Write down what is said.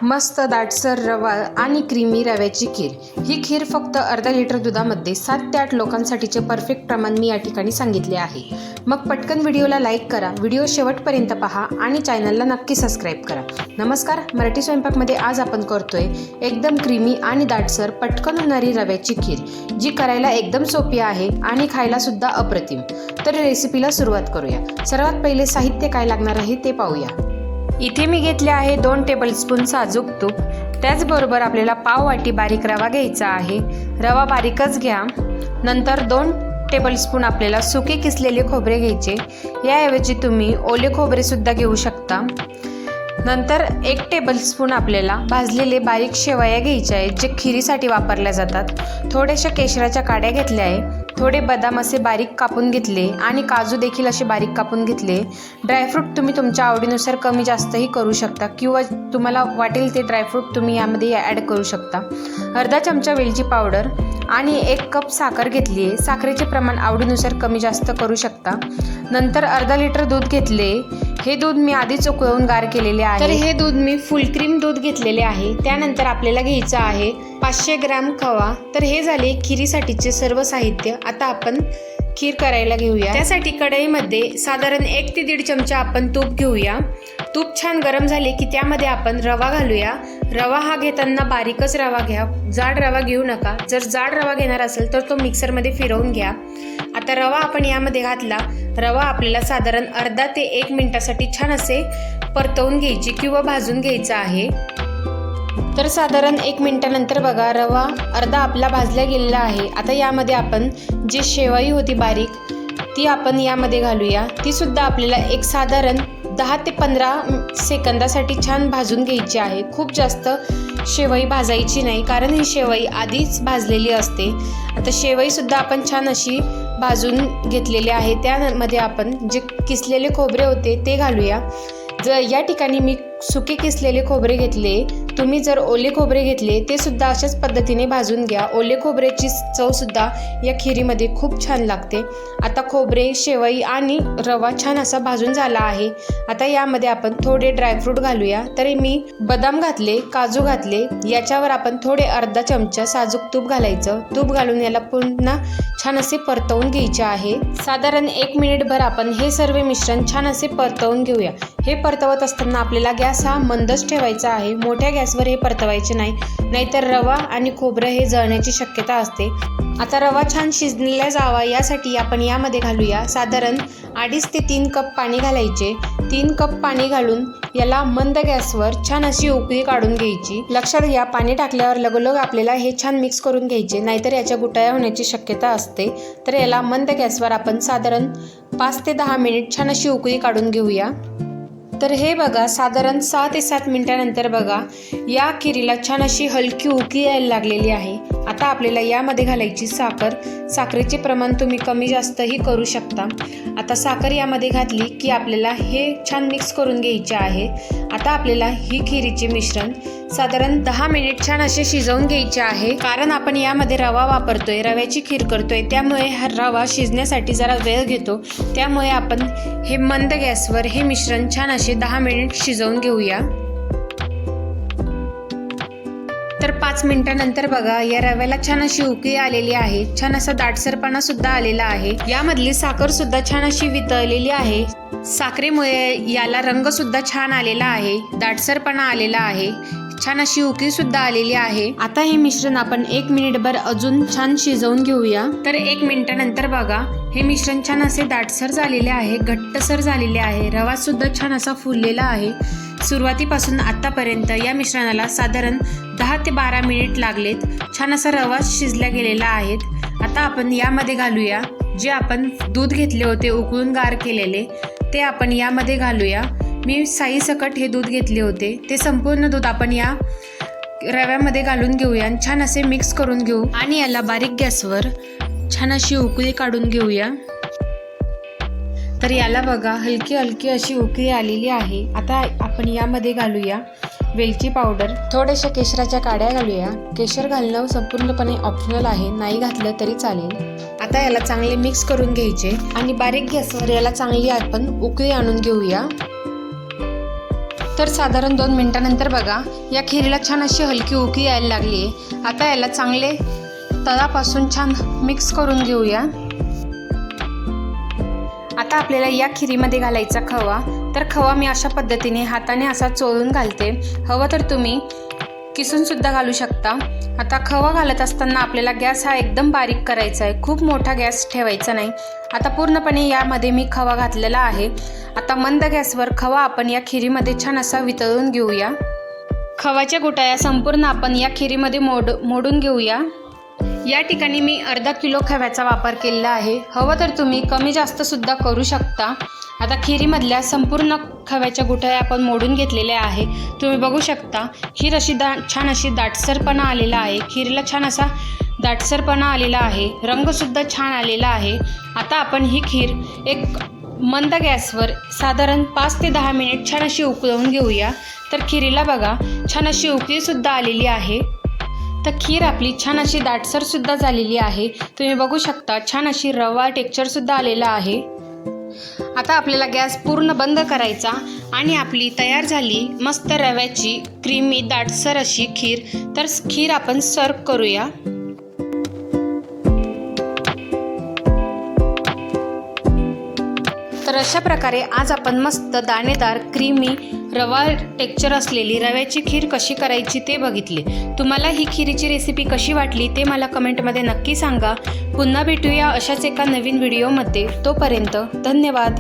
मस्त दाटसर रवा आणि क्रीमी रव्याची खीर। ही खीर फक्त अर्धा लिटर दुधामध्ये 7 ते 8 लोकांसाठीचे परफेक्ट प्रमाण मी या ठिकाणी सांगितले आहे। मग पटकन व्हिडिओला लाईक करा, व्हिडिओ शेवटपर्यंत पहा आणि चॅनलला नक्की सबस्क्राईब करा। नमस्कार, मराठी स्वयंपाकमध्ये आज आपण करतोय एकदम क्रीमी आणि दाटसर पटकन होणारी रव्याची खीर, जी करायला एकदम सोपी आहे आणि खायला सुद्धा अप्रतिम। तर रेसिपीला सुरुवात करूया। सर्वात पहिले साहित्य काय लागणार आहे ते पाहूया। इथे मी घेतले आहे 2 टेबलस्पून साजूक तूप। त्याचबरोबर आपल्याला पाव वाटी बारीक रवा घ्यायचा आहे। रवा बारीकच घ्या। नंतर 2 टेबलस्पून आपल्याला सुके किसलेले खोबरे घ्यायचे, याऐवजी तुम्ही ओले खोबरे सुद्धा घेऊ शकता। नंतर 1 टेबलस्पून आपल्याला भाजलेले बारीक शेवया घ्यायचे आहेत, जे खिरीसाठी वापरल्या जातात। थोड्याशा केशराच्या काड्या घेतल्या आहे, थोडे बदाम असे बारीक कापून घेतले आणि काजू देखील असे बारीक कापून घेतले। ड्रायफ्रूट तुम्ही तुमच्या आवडीनुसार कमी जास्तही करू शकता किंवा तुम्हाला वाटेल ते ड्रायफ्रूट तुम्ही यामध्ये ॲड करू शकता। अर्धा चमचा वेलची पावडर आणि 1 कप साखर घेतली आहे। साखरेचे प्रमाण आवडीनुसार कमी जास्त करू शकता। नंतर अर्धा लिटर दूध घेतले। हे दूध मी आधीच उकळून गार केलेले आहे। तर हे दूध मी फुल क्रीम दूध घेतलेले आहे। त्यानंतर आपल्याला घ्यायचं आहे 500 ग्रॅम खवा। तर हे झाले खिरीसाठीचे सर्व साहित्य। आता आपण खीर करायला घेऊया। त्यासाठी कढईमध्ये साधारण 1 ते 1.5 चमचा आपण तूप घेऊया। तूप छान गरम झाले की त्यामध्ये आपण रवा घालूया। रवा हा घेताना बारीकच रवा घ्या, जाड रवा घेऊ नका। जर जाड रवा घेणार असेल तर तो मिक्सरमध्ये फिरवून घ्या। आता रवा आपण यामध्ये घातला। रवा आपल्याला साधारण अर्धा ते 1 मिनिटासाठी छान असे परतवून घ्यायची किंवा भाजून घ्यायचा आहे। तर साधारण 1 मिनिटानंतर बघा, रवा अर्धा आपला भाजला गेलेला आहे। आता यामध्ये आपण जी शेवई होती बारीक, ती आपण यामध्ये घालूया। ती सुद्धा आपल्याला एक साधारण 10 ते 15 सेकंदासाठी छान भाजून घ्यायची आहे। खूप जास्त शेवई भाजायची नाही, कारण ही शेवई आधीच भाजलेली असते। आता शेवई सुद्धा आपण छान अशी भाजून घेतलेली आहे। त्यामध्ये आपण जे किसलेले खोबरे होते ते घालूया। या ठिकाणी मी सुके किसलेले खोबरे घेतले, तुम्ही जर ओले खोबरे घेतले ते सुद्धा अशाच पद्धतीने भाजून घ्या। ओले खोबऱ्याची चव सुद्धा या खिरीमध्ये खूप छान लागते। आता खोबरे, शेवई आणि रवा छान असा भाजून झाला आहे। आता यामध्ये आपण थोडे ड्रायफ्रूट घालूया। तर मी बदाम घातले, काजू घातले, याच्यावर आपण थोडे अर्धा चमचा साजूक तूप घालायचं। तूप घालून याला पुन्हा छान असे परतवून घ्यायचे आहे। साधारण 1 मिनिटभर आपण हे सर्व मिश्रण छान असे परतवून घेऊया। हे परतवत असताना आपल्याला गॅस हा मंदच ठेवायचा आहे। मोठ्या गॅसवर हे परतवायचे नाही, नाहीतर रवा आणि खोबरं हे जळण्याची शक्यता असते। आता रवा छान शिजलेला जावा यासाठी आपण यामध्ये घालूया साधारण 2.5 ते 3 कप पाणी घालायचे। 3 कप पाणी घालून याला मंद गॅसवर छान अशी उकळी काढून घ्यायची। लक्षात घ्या, पाणी टाकल्यावर लगोलग आपल्याला हे छान मिक्स करून घ्यायचे, नाहीतर याच्या गुठळ्या होण्याची शक्यता असते। तर याला मंद गॅसवर आपण साधारण 5 ते 10 मिनिट छान अशी उकळी काढून घेऊया। तर हे बघा, साधारण 6 ते 7 मिनिटानंतर बघा, या खिरीला छान अशी हलकी उकळी यायला लागलेली आहे। आता आपल्याला यामध्ये घालायची साखर। साखरेचे प्रमाण तुम्ही कमी जास्तही करू शकता। आता साखर यामध्ये घातली की आपल्याला हे छान मिक्स करून घ्यायचे आहे। आता आपल्याला ही खिरीचे मिश्रण साधारण 10 मिनिट छान असे शिजवून घ्यायचे आहे, कारण आपण यामध्ये रवा वापरतोय, रव्याची खीर करतोय, त्यामुळे हा रवा शिजण्यासाठी जरा वेळ घेतो। त्यामुळे आपण हे मंद गॅसवर हे मिश्रण छान असे 10 मिनिट शिजवून घेऊया। तर 5 मिनिटानंतर बघा, या रव्याला छान अशी उकळी आलेली आहे। छान असा दाटसरपणा सुद्धा आलेला आहे। यामधली साखर सुद्धा छान अशी वितळलेली आहे। साखरेमुळे याला रंग सुद्धा छान आलेला आहे, दाटसरपणा आलेला आहे, छान अशी उकळी सुद्धा आलेली आहे। आता हे मिश्रण आपण 1 मिनिटभर अजून छान शिजवून घेऊया। तर 1 मिनिटानंतर बघा, हे मिश्रण छान असे दाटसर झालेले आहे, घट्टसर झालेले आहे। रवा सुद्धा छान असा फुललेला आहे। सुरुवातीपासून आतापर्यंत या मिश्रणाला साधारण 10 ते 12 मिनिट लागलेत। छान असा रवा शिजला गेलेला आहे। आता आपण यामध्ये घालूया जे आपण दूध घेतले होते उकळून गार केलेले, ते आपण यामध्ये घालूया। मी साईसकट हे दूध घेतले होते, ते संपूर्ण दूध आपण या रव्यामध्ये घालून घेऊया आणि छान असे मिक्स करून घेऊ आणि याला बारीक गॅसवर छान अशी उकळी काढून घेऊया। तर याला बघा, हलकी हलकी अशी उकळी आलेली आहे। आता आपण यामध्ये घालूया वेलची पावडर, थोड्याशा केशराच्या काड्या घालूया। केशर घालणं संपूर्णपणे ऑप्शनल आहे, नाही घातलं तरी चालेल। आता याला चांगले मिक्स करून घ्यायचे आणि बारीक गॅसवर याला चांगली आपण उकळी आणून घेऊया। तर साधारण 2 मिनिटानंतर बघा या खिरीला छान अशी हलकी उकळी यायला लागली आहे। आता याला चांगले तळापासून छान मिक्स करून घेऊया। आता आपल्याला या खिरीमध्ये घालायचा खवा, तर खवा मी अशा पद्धतीने हाताने असा चोळून घालते, हवं तर तुम्ही किसून सुद्धा घालू शकता। आता खवा घालत असताना आपल्याला गॅस हा एकदम बारीक करायचा आहे, खूप मोठा गॅस ठेवायचा नाही। आता पूर्णपणे यामध्ये मी खवा घातलेला आहे। आता मंद गॅसवर खवा आपण या खिरीमध्ये छान असा वितळून घेऊया। खवाच्या गुटाया संपूर्ण आपण या खिरीमध्ये मोडून घेऊया। या ठिकाणी मी अर्धा किलो खव्याचा वापर केलेला आहे, हवं तर तुम्ही कमी जास्त सुद्धा करू शकता। आता खिरीमधल्या संपूर्ण खव्याच्या गुठळ्या आपण मोडून घेतलेल्या आहे। तुम्ही बघू शकता खीर अशी छान अशी दाटसरपणा आलेला आहे, खीरीला छान असा दाटसरपणा आलेला आहे, रंगसुद्धा छान आलेला आहे। आता आपण ही खीर एक मंद गॅसवर साधारण 5 ते 10 मिनिट छान अशी उकळवून घेऊया। तर खिरीला बघा छान अशी उकळीसुद्धा आलेली आहे। तर खीर आपली छान अशी दाटसरसुद्धा झालेली आहे। तुम्ही बघू शकता छान अशी रवा टेक्स्चरसुद्धा आलेला आहे। आता आपल्याला गॅस पूर्ण बंद करायचा आणि आपली तयार झाली मस्त रव्याची क्रीमी दाटसर अशी खीर। तर खीर आपण सर्व करूया। तर अशा प्रकारे आज आपण मस्त दाणेदार क्रीमी रवा टेक्स्चर असलेली रव्याची खीर कशी करायची ते बघितले। तुम्हाला ही खिरीची रेसिपी कशी वाटली ते मला कमेंटमध्ये नक्की सांगा। पुन्हा भेटूया अशाच एका नवीन व्हिडिओमध्ये, तोपर्यंत धन्यवाद।